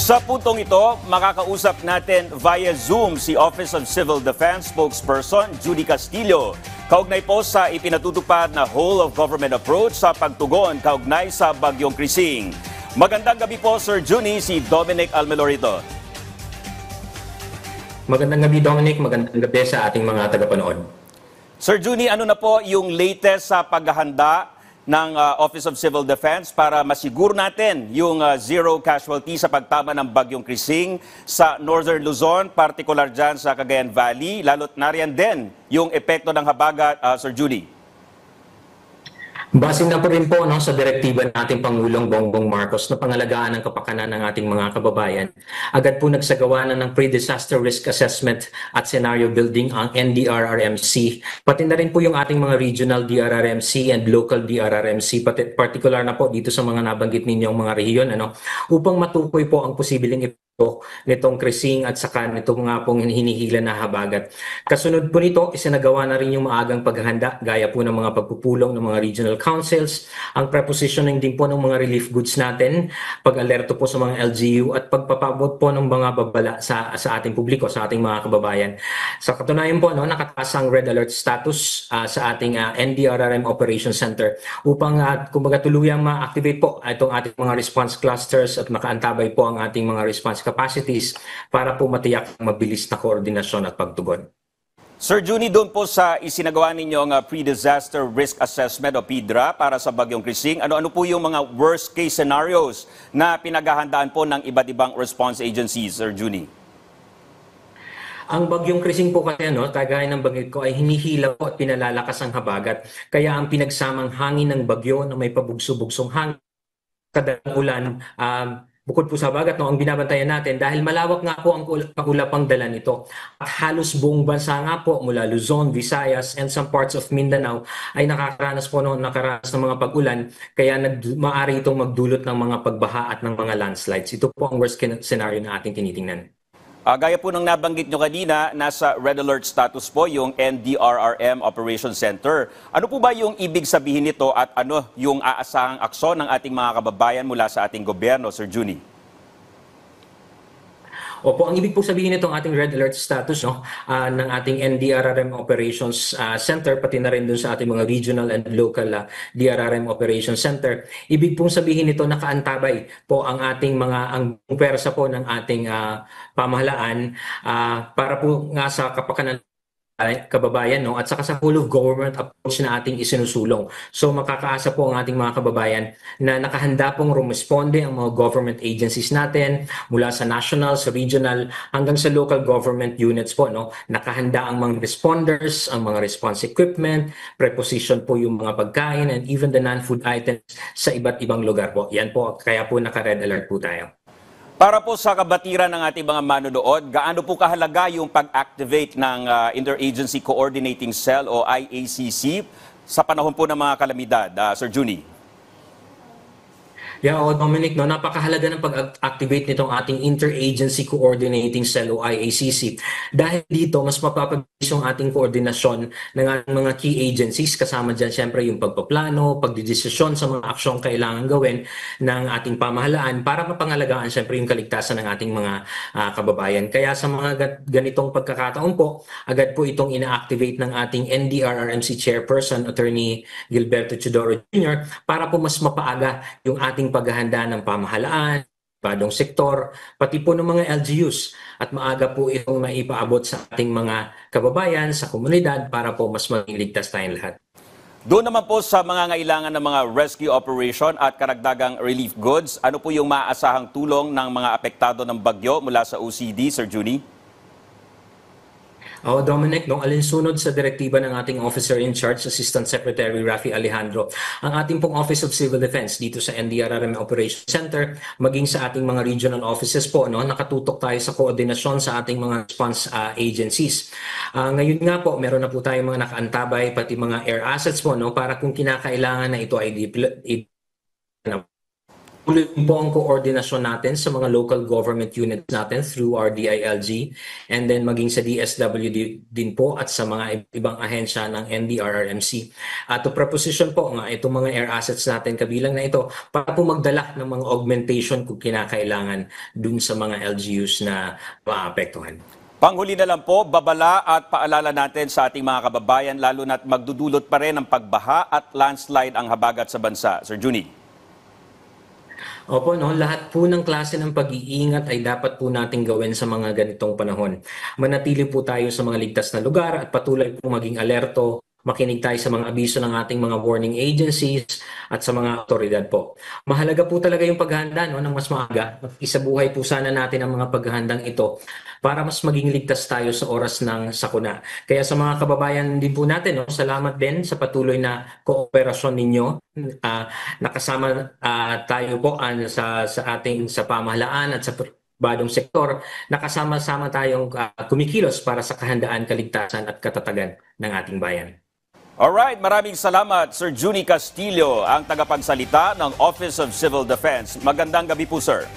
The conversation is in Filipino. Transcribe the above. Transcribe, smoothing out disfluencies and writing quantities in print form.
Sa puntong ito, makakausap natin via Zoom si Office of Civil Defense spokesperson Judy Castillo. Kaugnay po sa ipinatutupad na whole of government approach sa pagtugon kaugnay sa Bagyong Krising. Magandang gabi po, Sir Judy, si Dominic Almelorito. Magandang gabi, Dominic. Magandang gabi sa ating mga tagapanood. Sir Judy, ano na po yung latest sa paghahanda ng Office of Civil Defense para masiguro natin yung zero casualty sa pagtama ng Bagyong Krising sa Northern Luzon, partikular dyan sa Cagayan Valley, lalo't nariyan din yung epekto ng habagat, Sir Judy? Base na po rin po sa direktiba ng ating Pangulong Bongbong Marcos na pangalagaan ng kapakanan ng ating mga kababayan. Agad po nagsagawa na ng pre-disaster risk assessment at scenario building ang NDRRMC. Pati na rin po yung ating mga regional DRRMC and local DRRMC, particular na po dito sa mga nabanggit ninyong mga rehiyon, upang matukoy po ang posibleng nitong Krising at saka nitong nga pong hinihila na habagat. Kasunod po nito, isinagawa na rin yung maagang paghahanda gaya po ng mga pagpupulong ng mga regional councils, ang prepositioning din po ng mga relief goods natin, pag-alerto po sa mga LGU at pagpapabot po ng mga babala sa ating publiko, sa ating mga kababayan. Sa katunayan po, nakataas ang red alert status sa ating NDRRM Operations Center upang kumbaga tuluyang ma-activate po itong ating mga response clusters at makaantabay po ang ating mga response capacities para po matiyak ang mabilis na koordinasyon at pagtugon. Sir Judy, doon po sa isinagawa ninyong Pre-Disaster Risk Assessment o PDRA para sa Bagyong Krising, ano po yung mga worst case scenarios na pinaghahandaan po ng iba't ibang response agencies, Sir Judy? Ang Bagyong Krising po kasi, kagaya ng banggit ko, ay hinihila po at pinalalakas ang habagat. Kaya ang pinagsamang hangin ng bagyo na may pabugso-bugsong hangin, kadalang ulan, bukod po sa habagat, ang binabantayan natin dahil malawak nga po ang kaulapang dala nito. At halos buong bansa nga po mula Luzon, Visayas, and some parts of Mindanao ay nakaranas ng mga pag-ulan kaya maaari itong magdulot ng mga pagbaha at ng mga landslides. Ito po ang worst scenario na ating tinitingnan. Gaya po ng nabanggit nyo kanina, nasa red alert status po yung NDRRM Operations Center. Ano po ba yung ibig sabihin nito at ano yung aasahang aksyon ng ating mga kababayan mula sa ating gobyerno, Sir Judy? Opo, ang ibig po sabihin nitong ating red alert status ng ating NDRRM Operations Center, pati na rin dun sa ating mga regional and local DRRM Operations Center. Ibig pong sabihin nito nakaantabay po ang ating ang pwersa po ng ating pamahalaan para po nga sa kapakanan kababayan at saka sa whole of government approach na ating isinusulong. So makakaasa po ang ating mga kababayan na nakahanda pong rumisponde ang mga government agencies natin mula sa national, sa regional hanggang sa local government units po. Nakahanda ang mga responders, ang mga response equipment, preposition po yung mga pagkain and even the non-food items sa iba't ibang lugar po. Yan po, kaya po naka-red alert po tayo. Para po sa kabatiran ng ating mga manonood, gaano po kahalaga yung pag-activate ng Interagency Coordinating Cell o IACC sa panahon po ng mga kalamidad, Sir Judy? Yeah, Dominic, napakahalaga ng pag-activate nitong ating Interagency Coordinating Cell o IACC. Dahil dito, mas mapapabilis yung ating koordinasyon ng ating mga key agencies. Kasama dyan, syempre, yung pagpaplano, pagdidesisyon sa mga aksyong kailangan gawin ng ating pamahalaan para mapangalagaan, syempre, yung kaligtasan ng ating mga kababayan. Kaya sa mga ganitong pagkakataon po, agad po itong ina-activate ng ating NDRRMC Chairperson, Attorney Gilberto Chodoro Jr., para po mas mapaaga yung ating paghahanda ng pamahalaan, badong sektor, pati po ng mga LGUs at maaga po itong maipaabot sa ating mga kababayan, sa komunidad para po mas maging ligtas tayong lahat. Doon naman po sa mga ngailangan ng mga rescue operation at karagdagang relief goods, ano po yung maaasahang tulong ng mga apektado ng bagyo mula sa OCD, Sir Judy? Dominic, alinsunod sa direktiba ng ating officer in charge, Assistant Secretary Rafi Alejandro, ang ating pong Office of Civil Defense dito sa NDRRM Operations Center, maging sa ating mga regional offices po, nakatutok tayo sa koordinasyon sa ating mga response agencies. Ngayon nga po, meron na po tayong mga nakaantabay, pati mga air assets po, para kung kinakailangan na ito ay Tuloy po ang koordinasyon natin sa mga local government units natin through our DILG and then maging sa DSWD din po at sa mga ibang ahensya ng NDRRMC. At to preposition po nga itong mga air assets natin kabilang na ito para po magdala ng mga augmentation kung kinakailangan dun sa mga LGUs na maapektuhan. Panghuli na lang po, babala at paalala natin sa ating mga kababayan lalo na't magdudulot pa rin ng pagbaha at landslide ang habagat sa bansa. Sir Juni. Opo, no, lahat po ng klase ng pag-iingat ay dapat po nating gawin sa mga ganitong panahon. Manatili po tayo sa mga ligtas na lugar at patuloy po maging alerto. Makinig tayo sa mga abiso ng ating mga warning agencies at sa mga otoridad po. Mahalaga po talaga yung paghahanda no, ng mas maaga. Isabuhay po sana natin ang mga paghahandang ito para mas maging ligtas tayo sa oras ng sakuna. Kaya sa mga kababayan din po natin, no, salamat din sa patuloy na kooperasyon ninyo. Nakasama tayo po sa ating sa pamahalaan at sa badong sektor, nakasama-sama tayong kumikilos para sa kahandaan, kaligtasan at katatagan ng ating bayan. Alright, maraming salamat Sir Juni Castillo, ang tagapagsalita ng Office of Civil Defense. Magandang gabi po, sir.